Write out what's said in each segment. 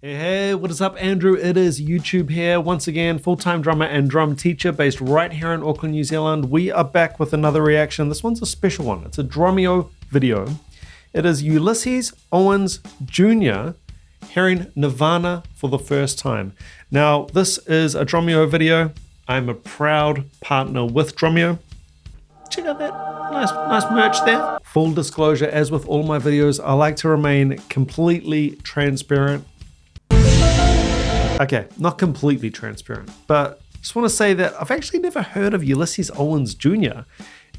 Hey, what is up, Andrew? It is YouTube here. Once again, full-time drummer and drum teacher based right here in Auckland, New Zealand. We are back with another reaction. This one's a special one. It's a Drumeo video. It is Ulysses Owens Jr. hearing Nirvana for the first time. Now, this is a Drumeo video. I'm a proud partner with Drumeo. Check out that nice merch there. Full disclosure, as with all my videos, I like to remain completely transparent. Okay, not completely transparent, but just want to say that I've actually never heard of Ulysses Owens Jr.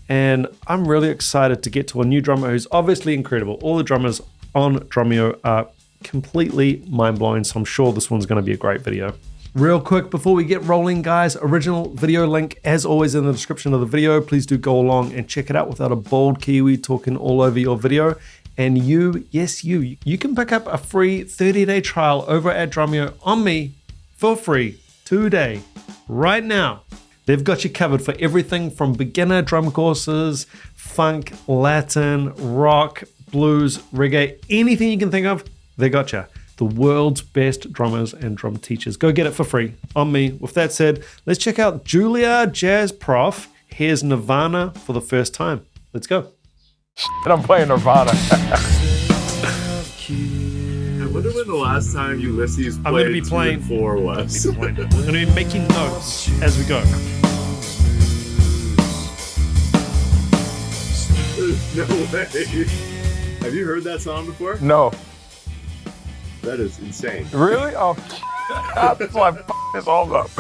And I'm really excited to get to a new drummer who's obviously incredible. All the drummers on Drumeo are completely mind-blowing, so I'm sure this one's going to be a great video. Real quick, before we get rolling, guys, original video link, as always, in the description of the video. Please do go along and check it out without a bold Kiwi talking all over your video. And you, yes, you can pick up a free 30-day trial over at Drumeo on me for free today, right now. They've got you covered for everything from beginner drum courses, funk, Latin, rock, blues, reggae, anything you can think of, they got you. The world's best drummers and drum teachers. Go get it for free on me. With that said, let's check out Juilliard Jazz Prof. Here's Nirvana for the first time. Let's go. And I'm playing Nirvana. I wonder when the last time Ulysses played 2 and 4 was. I'm going to be making notes as we go. No way. Have you heard that song before? No. That is insane. Really? Oh, that's why I f*** this all up.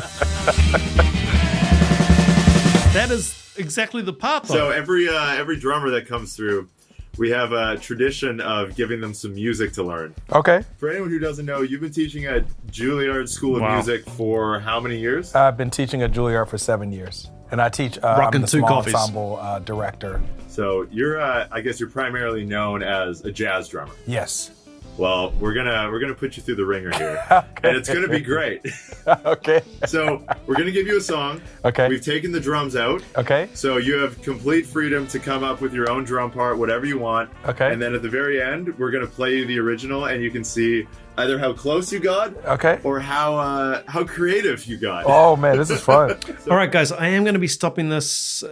That is exactly the part, though. So every drummer that comes through, we have a tradition of giving them some music to learn. Okay. For anyone who doesn't know, you've been teaching at Juilliard School of Music for how many years? I've been teaching at Juilliard for 7 years. And I teach, I'm the small ensemble director. So you're, I guess you're primarily known as a jazz drummer. Yes. Well, we're gonna put you through the ringer here, okay. And it's gonna be great. Okay. So we're gonna give you a song. Okay. We've taken the drums out. Okay. So you have complete freedom to come up with your own drum part, whatever you want. Okay. And then at the very end, we're gonna play you the original, and you can see either how close you got, okay, or how creative you got. Oh man, this is fun. All right, guys, I am going to be stopping this.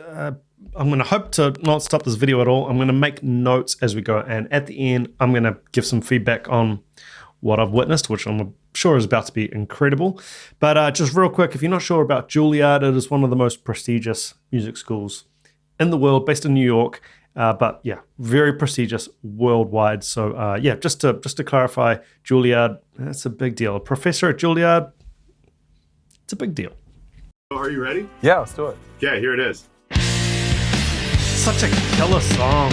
I'm going to hope to not stop this video at all. I'm going to make notes as we go, and at the end, I'm going to give some feedback on what I've witnessed, which I'm sure is about to be incredible. But just real quick, if you're not sure about Juilliard, it is one of the most prestigious music schools in the world, based in New York. But yeah, very prestigious worldwide. So yeah, just to clarify, Juilliard, that's a big deal. A professor at Juilliard, it's a big deal. Are you ready? Yeah, let's do it. Yeah, here it is. Such a killer song.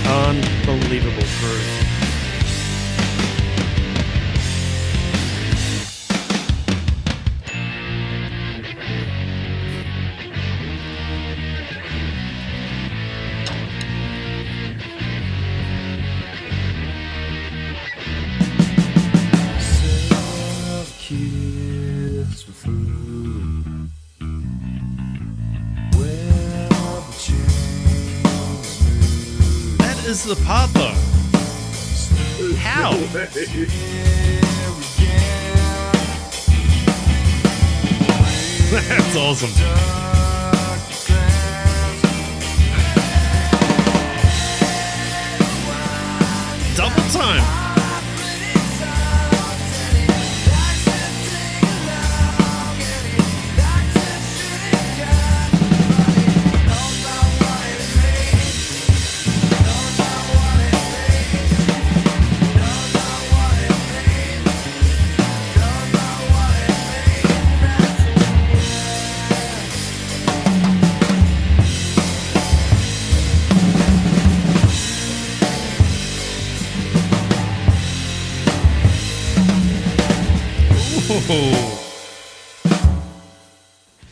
Unbelievable groove. That is the part, though. How? That's awesome. Double time.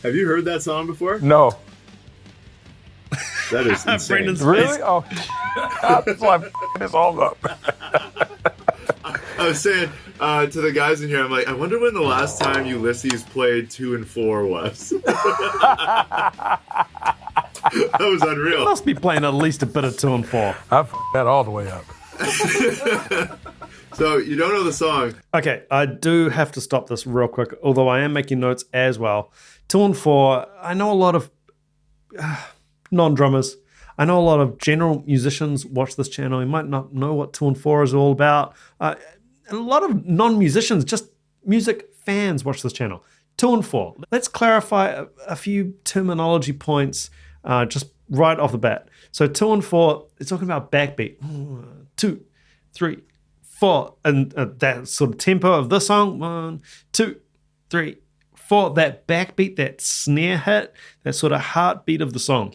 Have you heard that song before? No. That is insane. Really? Oh, that's why I f*** this all up. I was saying to the guys in here, I'm like, I wonder when the last time Ulysses played 2 and 4 was. That was unreal. You must be playing at least a bit of 2 and 4. I f*** that all the way up. So you don't know the song. Okay, I do have to stop this real quick, although I am making notes as well. 2 and 4, I know a lot of non-drummers. I know a lot of general musicians watch this channel. You might not know what 2 and 4 is all about. A lot of non-musicians, just music fans, watch this channel. 2 and 4. Let's clarify a few terminology points just right off the bat. So 2 and 4, it's talking about backbeat. 2, 3, 4, and that sort of tempo of the song. 1, 2, 3, 4. That backbeat, that snare hit, that sort of heartbeat of the song.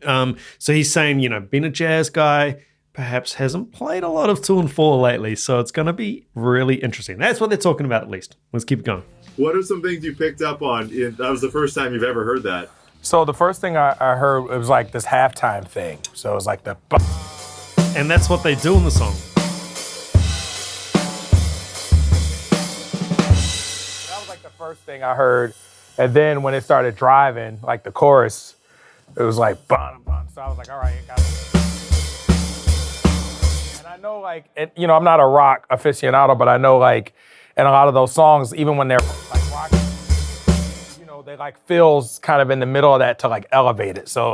So he's saying, being a jazz guy, perhaps hasn't played a lot of 2 and 4 lately, so it's going to be really interesting. That's what they're talking about, at least. Let's keep it going. What are some things you picked up on? That was the first time you've ever heard that. So the first thing I heard, it was like this halftime thing. So it was like the... And that's what they do in the song. That was like the first thing I heard. And then when it started driving, like the chorus, it was like, bum, bum. So I was like, all right, got it. And I know, like, I'm not a rock aficionado, but I know, like, in a lot of those songs, even when they're like rocking, they like fills kind of in the middle of that to like elevate it. So.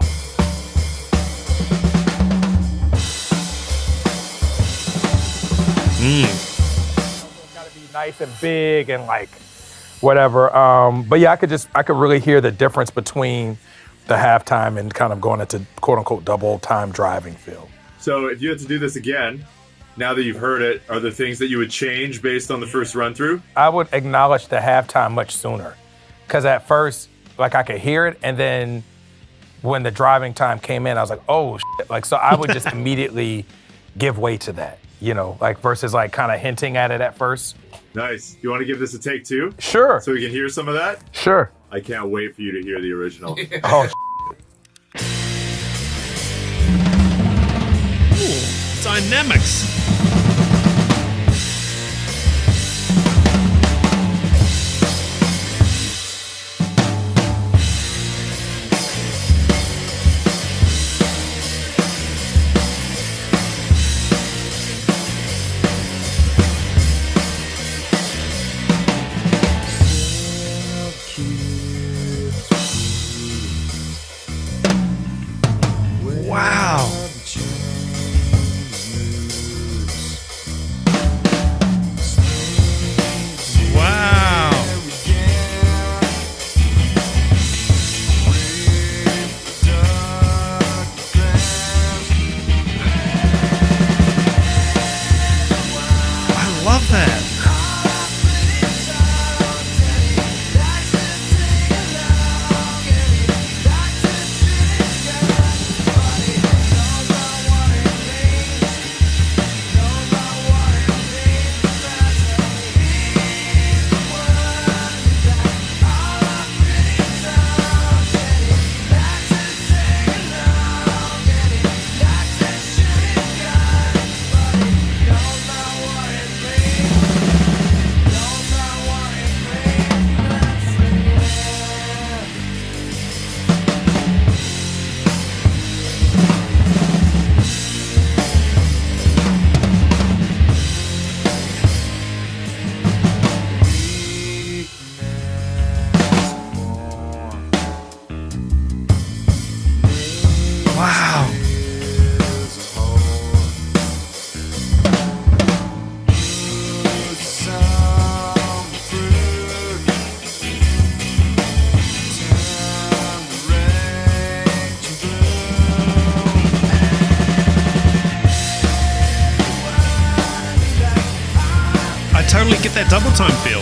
It's gotta be nice and big and like whatever. But yeah, I could really hear the difference between the halftime and kind of going into quote unquote double time driving feel. So if you had to do this again, now that you've heard it, are there things that you would change based on the first run through? I would acknowledge the halftime much sooner. Because at first, like I could hear it, and then when the driving time came in, I was like, oh shit. Like, so I would just immediately give way to that, like versus like kind of hinting at it at first. Nice. You want to give this a take 2? Sure. So we can hear some of that? Sure. I can't wait for you to hear the original. Oh, Ooh, dynamics. Wow. Wow. I love that. Totally get that double time feel.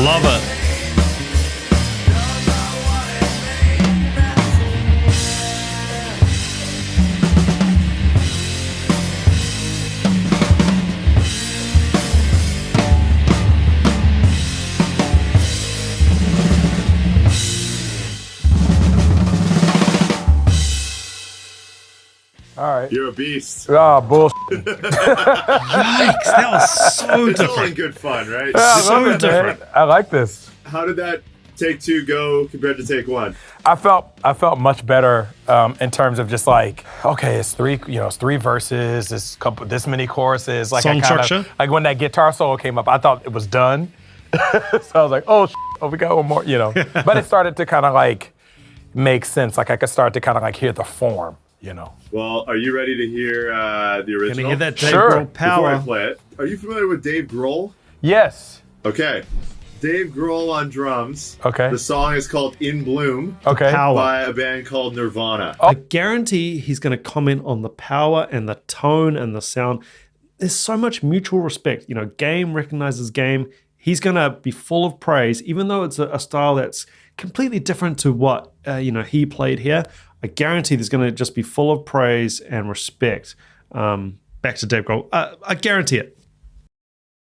love it. All right. You're a beast. Oh, bullshit. Yikes, that was so It's all in different. good fun, right? Yeah, I So love it, different. man. I like this. How did that take two go compared to take one? I felt much better in terms of just like, okay, it's three verses, this many choruses. Like Song I kinda, structure? like when that guitar solo came up, I thought it was done. So I was like, oh, we got one more, But it started to kind of like make sense. Like I could start to kind of like hear the form, Well, are you ready to hear the original? Can you hear that Dave Sure. Grohl Before I power? play it, are you familiar with Dave Grohl? Yes. Okay. Dave Grohl on drums. Okay. The song is called In Bloom Okay. Power. by a band called Nirvana. I guarantee he's going to comment on the power and the tone and the sound. There's so much mutual respect. Game recognizes game. He's going to be full of praise, even though it's a style that's completely different to what he played here. I guarantee there's going to just be full of praise and respect. Back to Dave Grohl. I guarantee it.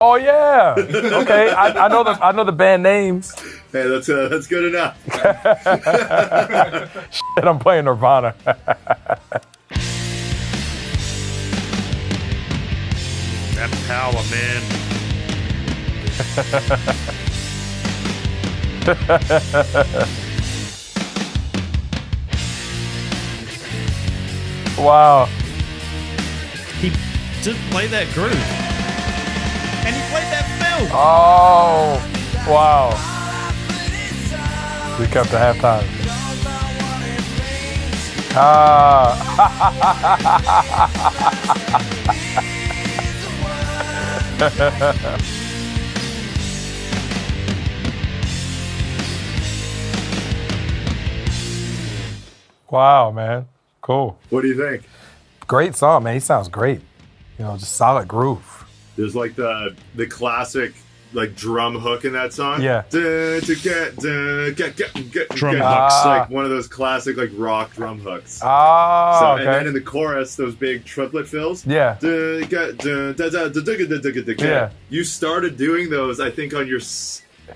Oh yeah. Okay. I know the band names. Hey, that's good enough. Shit, I'm playing Nirvana. That power, man. Wow. He did play that groove. And he played that fill. Oh, wow. We kept the halftime. Wow, man. Cool. What do you think? Great song, man. He sounds great. Just solid groove. There's like the classic like drum hook in that song. Yeah. Drum hooks. Like one of those classic like rock drum hooks. Oh, So, okay. and then in the chorus, those big triplet fills. Yeah. Yeah. You started doing those, I think, on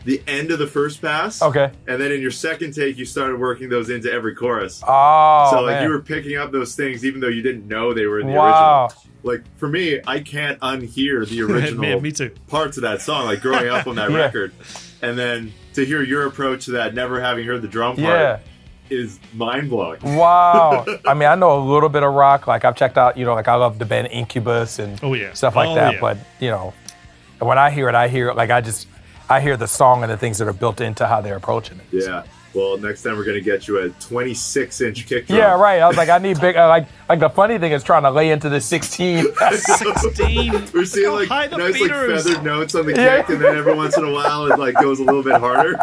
the end of the first pass. Okay. And then in your second take, you started working those into every chorus. Oh, So like man. you were picking up those things even though you didn't know they were in the Wow. original. Like for me, I can't unhear the original Man, me too. parts of that song, like growing up on that Yeah. record. And then to hear your approach to that, never having heard the drum part, Yeah. is mind blowing. Wow. I mean, I know a little bit of rock. Like I've checked out, like I love the band Incubus and Oh, yeah. stuff like Oh, that. yeah. But, when I hear it like I hear the song and the things that are built into how they're approaching it. Yeah. Well, next time we're gonna get you a 26-inch kick drum. Yeah, right. I was like, I need big. Like the funny thing is trying to lay into the 16. 16. We're seeing Look like how high the nice like meter is. feathered notes on the kick, Yeah. and then every once in a while it like goes a little bit harder.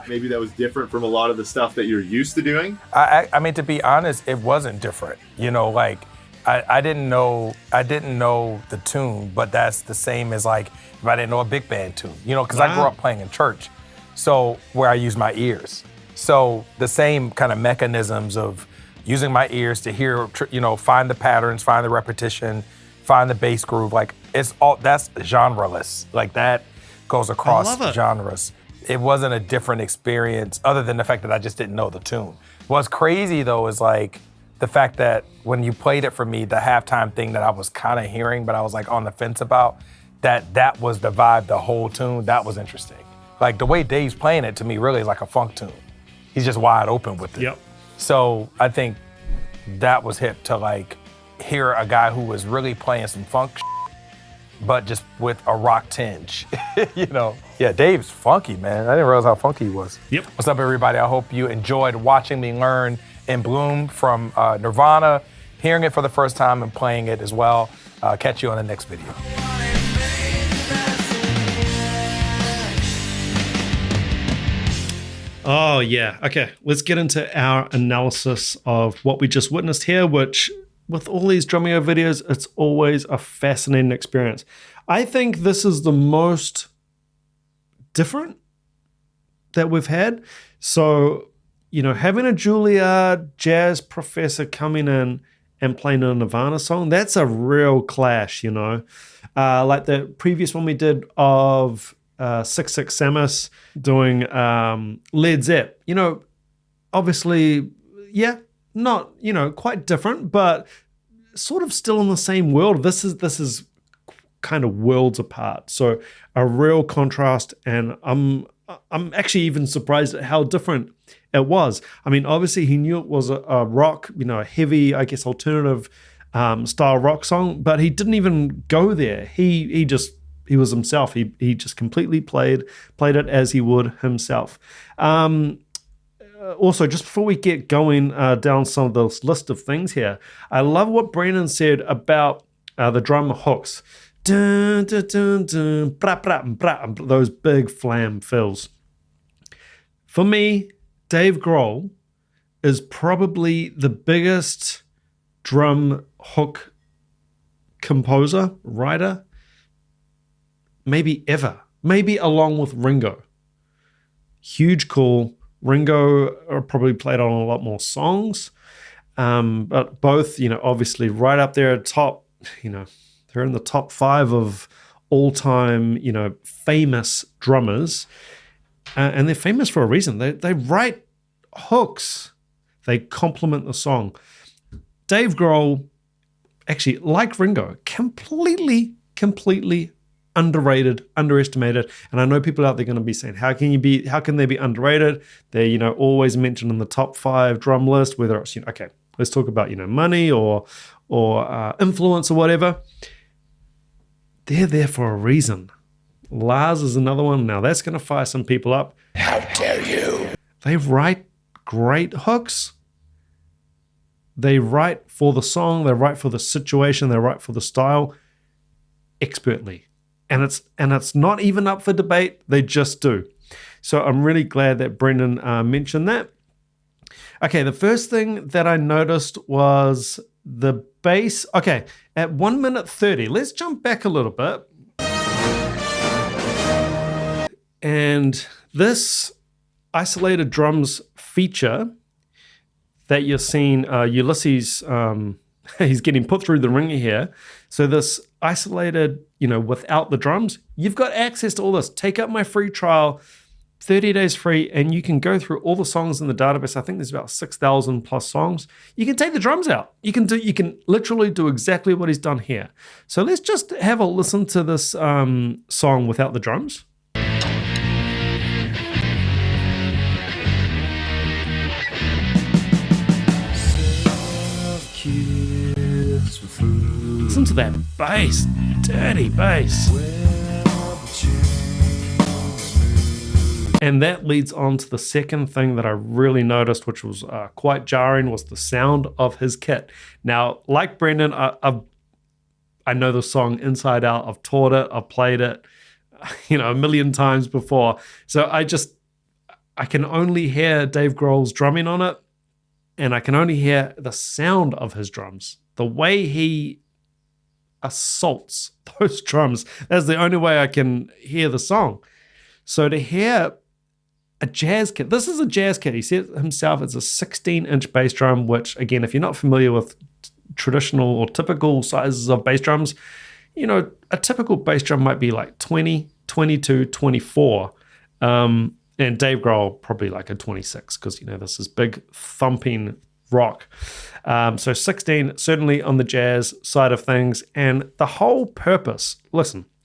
Maybe that was different from a lot of the stuff that you're used to doing. I mean, to be honest, it wasn't different. Like I didn't know the tune, but that's the same as like if I didn't know a big band tune. Because I grew Wow. up playing in church, so where I use my ears. So the same kind of mechanisms of using my ears to hear, find the patterns, find the repetition, find the bass groove. Like that's genreless. Like that goes across love it. genres. It wasn't a different experience other than the fact that I just didn't know the tune. What's crazy though is like the fact that when you played it for me, the halftime thing that I was kind of hearing, but I was like on the fence about, that was the vibe, the whole tune. That was interesting. Like the way Dave's playing it to me really is like a funk tune. He's just wide open with it. Yep. So I think that was hip to like hear a guy who was really playing some funk but just with a rock tinge, Yeah, Dave's funky, man. I didn't realize how funky he was. Yep. What's up, everybody? I hope you enjoyed watching me learn In Bloom from Nirvana, hearing it for the first time and playing it as well. Catch you on the next video. Oh, yeah. Okay, let's get into our analysis of what we just witnessed here, which, with all these Drumeo videos, it's always a fascinating experience. I think this is the most different that we've had. So, having a Juilliard jazz professor coming in and playing a Nirvana song, that's a real clash, like the previous one we did of 6 Samus doing Led Zepp. Obviously, not, quite different, but sort of still in the same world. This is kind of worlds apart. So a real contrast, and I'm actually even surprised at how different it was. I mean, obviously he knew it was a rock, a heavy, I guess, alternative style rock song, but he didn't even go there. He was himself. He just completely played it as he would himself. Also, just before we get going down some of this list of things here, I love what Brandon said about the drum hooks. Dun, dun, dun, dun, bra, bra, bra, those big flam fills. For me, Dave Grohl is probably the biggest drum hook composer, writer, maybe ever. Maybe along with Ringo. Huge call. Ringo probably played on a lot more songs, but both, obviously right up there at top, they're in the top 5 of all-time, famous drummers, and they're famous for a reason. They write hooks. They complement the song. Dave Grohl, actually, like Ringo, completely underrated, underestimated. And I know people out there going to be saying, how can they be underrated? They're, always mentioned in the top 5 drum list, whether it's, okay, let's talk about, money or influence or whatever. They're there for a reason. Lars is another one. Now that's going to fire some people up. How dare you? They write great hooks. They write for the song. They write for the situation. They write for the style expertly. And it's not even up for debate. They just do. So I'm really glad that Brendan mentioned that. Okay, the first thing that I noticed was the bass. Okay, at 1 minute 30, let's jump back a little bit. And this isolated drums feature that you're seeing, Ulysses, he's getting put through the ringer here. So this isolated, without the drums, you've got access to all this. Take up my free trial, 30 days free, and you can go through all the songs in the database. I think there's about 6,000 plus songs. You can take the drums out. You can literally do exactly what he's done here. So let's just have a listen to this song without the drums. Listen to that bass, dirty bass. And that leads on to the second thing that I really noticed, which was quite jarring, was the sound of his kit. Now, like Brendan, I know the song inside out. I've taught it, I've played it, a million times before. So I can only hear Dave Grohl's drumming on it, and I can only hear the sound of his drums. The way he assaults those drums, that's the only way I can hear the song. So to hear a jazz kit, this is a jazz kit. He said himself it's a 16-inch bass drum, which, again, if you're not familiar with traditional or typical sizes of bass drums, a typical bass drum might be like 20, 22, 24. And Dave Grohl probably like a 26 because, this is big thumping rock. So 16, certainly on the jazz side of things. And the whole purpose of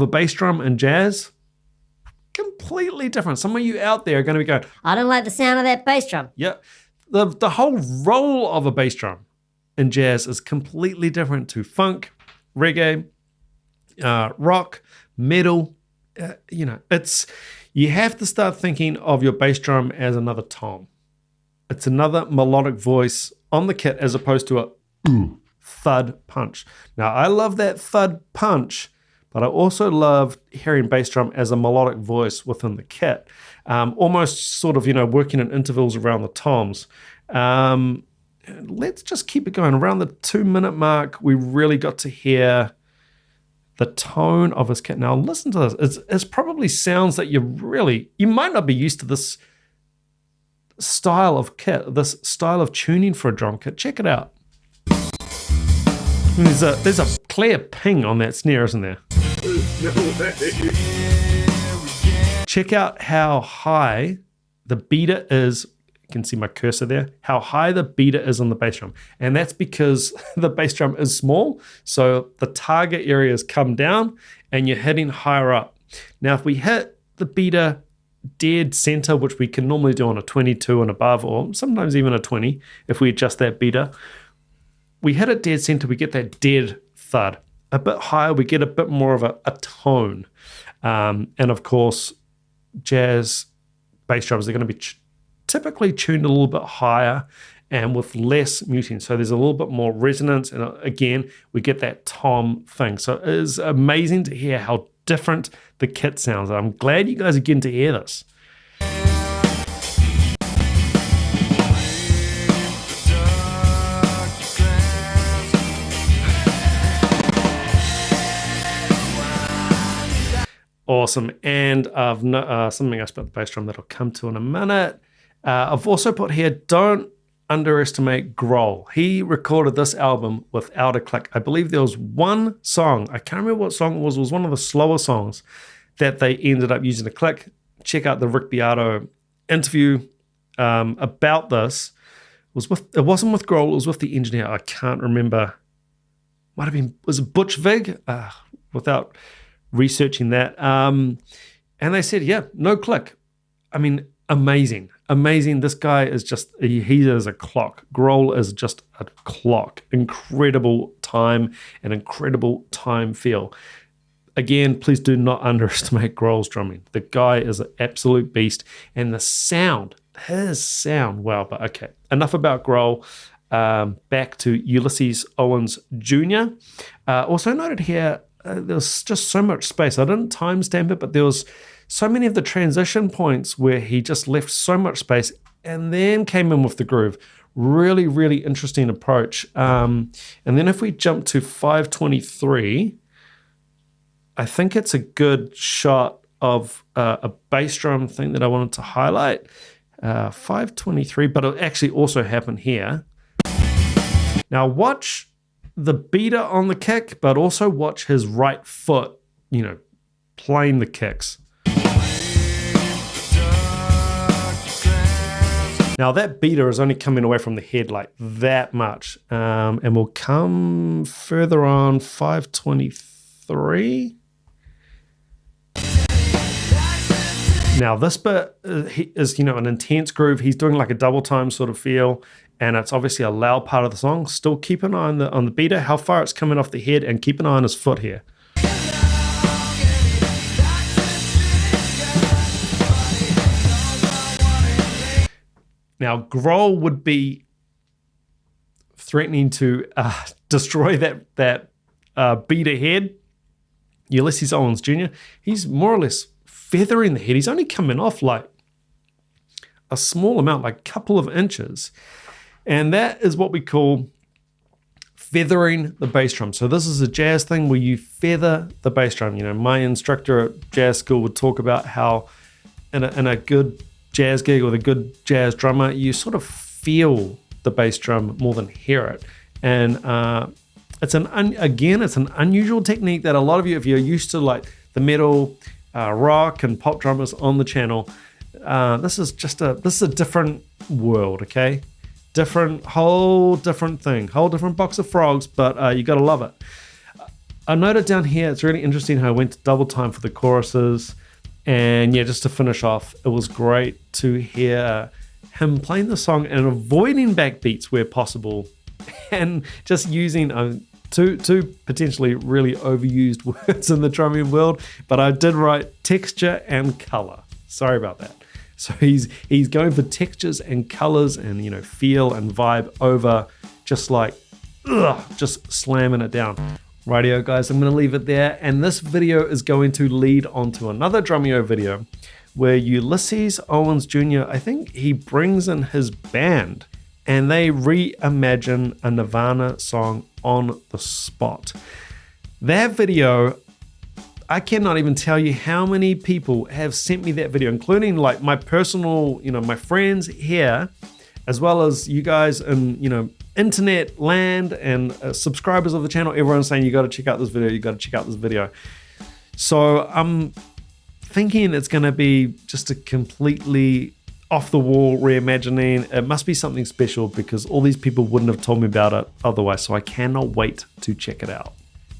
a bass drum in jazz, completely different. Some of you out there are going to be going, I don't like the sound of that bass drum. Yeah. The whole role of a bass drum in jazz is completely different to funk, reggae, rock, metal. You have to start thinking of your bass drum as another tom. It's another melodic voice on the kit as opposed to a thud punch. Now, I love that thud punch, but I also love hearing bass drum as a melodic voice within the kit, almost sort of, working in intervals around the toms. Let's just keep it going. Around the 2-minute mark, we really got to hear the tone of his kit. Now listen to this. It's probably sounds that you might not be used to this style of kit, this style of tuning for a drum kit. Check it out. There's a clear ping on that snare, isn't there? No way. Check out how high the beater is. You can see my cursor there. How high the beater is on the bass drum. And that's because the bass drum is small. So the target areas come down and you're hitting higher up. Now, if we hit the beater dead center, which we can normally do on a 22 and above, or sometimes even a 20, if we adjust that beater, we hit it dead center, we get that dead thud. A bit higher, we get a bit more of a tone. And of course, jazz bass drums are going to be typically tuned a little bit higher and with less muting. So there's a little bit more resonance. And again, we get that tom thing. So it is amazing to hear how different the kit sounds. I'm glad you guys are getting to hear this. Awesome. And I've something else about the bass drum that I'll come to in a minute. I've also put here, don't underestimate Grohl. He recorded this album without a click. I believe there was one song, I can't remember what song it was one of the slower songs that they ended up using a click. Check out the Rick Beato interview about this. It wasn't with Grohl, it was with the engineer. I can't remember. Might have been, was it Butch Vig? Without researching that. And they said, yeah, no click. I mean, amazing. This guy is just, he is a clock. Grohl is just a clock. Incredible time and incredible time feel. Again, please do not underestimate Grohl's drumming. The guy is an absolute beast. And the sound, his sound, wow. But okay, enough about Grohl. Back to Ulysses Owens Jr. Also noted here, there's just so much space. I didn't timestamp it, but there was so many of the transition points where he just left so much space and then came in with the groove. Really, really interesting approach. And then if we jump to 523, I think it's a good shot of a bass drum thing that I wanted to highlight. 523, but it actually also happened here. Now watch the beater on the kick, but also watch his right foot, playing the kicks. Now that beater is only coming away from the head like that much. And we'll come further on, 523. Now this bit is, an intense groove. He's doing like a double time sort of feel. And it's obviously a loud part of the song. Still keep an eye on the beater, how far it's coming off the head, and keep an eye on his foot here. Now, Grohl would be threatening to destroy that beater head. Ulysses Owens Jr., he's more or less feathering the head. He's only coming off like a small amount, like a couple of inches. And that is what we call feathering the bass drum. So this is a jazz thing where you feather the bass drum. My instructor at jazz school would talk about how in a good jazz gig with a good jazz drummer, you sort of feel the bass drum more than hear it. And it's an unusual technique that a lot of you, if you're used to like the metal, rock and pop drummers on the channel, this is a different world, okay? Whole different thing, whole different box of frogs, but you gotta love it. I noted down here, it's really interesting how I went to double time for the choruses. And yeah, just to finish off, it was great to hear him playing the song and avoiding backbeats where possible, and just using two potentially really overused words in the drumming world, but I did write texture and color. Sorry about that. So he's going for textures and colors and feel and vibe over just slamming it down. Rightio guys, I'm going to leave it there, and this video is going to lead on to another Drumeo video where Ulysses Owens Jr., I think he brings in his band and they reimagine a Nirvana song on the spot. That video, I cannot even tell you how many people have sent me that video, including like my personal, my friends here, as well as you guys in, internet land and subscribers of the channel. Everyone's saying, you got to check out this video. You got to check out this video. So I'm thinking it's going to be just a completely off the wall reimagining. It must be something special because all these people wouldn't have told me about it otherwise. So I cannot wait to check it out.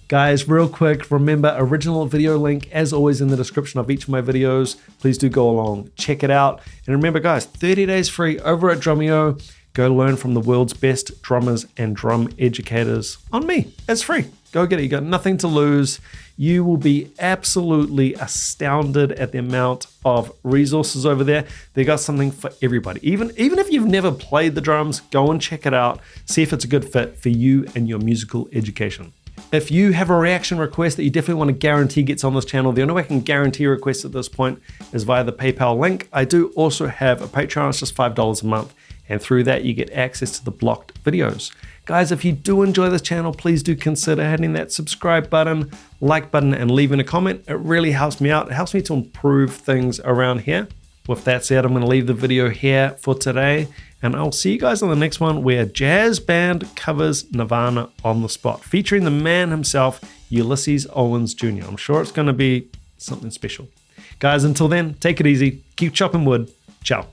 Guys, real quick, remember original video link as always in the description of each of my videos. Please do go along, check it out. And remember guys, 30 days free over at Drumeo. Go learn from the world's best drummers and drum educators on me. It's free. Go get it. You got nothing to lose. You will be absolutely astounded at the amount of resources over there. They got something for everybody. Even if you've never played the drums, go and check it out. See if it's a good fit for you and your musical education. If you have a reaction request that you definitely want to guarantee gets on this channel, the only way I can guarantee a request at this point is via the PayPal link. I do also have a Patreon. It's just $5 a month. And through that, you get access to the blocked videos. Guys, if you do enjoy this channel, please do consider hitting that subscribe button, like button, and leaving a comment. It really helps me out. It helps me to improve things around here. With that said, I'm going to leave the video here for today. And I'll see you guys on the next one where Jazz Band covers Nirvana on the spot, featuring the man himself, Ulysses Owens Jr. I'm sure it's going to be something special. Guys, until then, take it easy. Keep chopping wood. Ciao.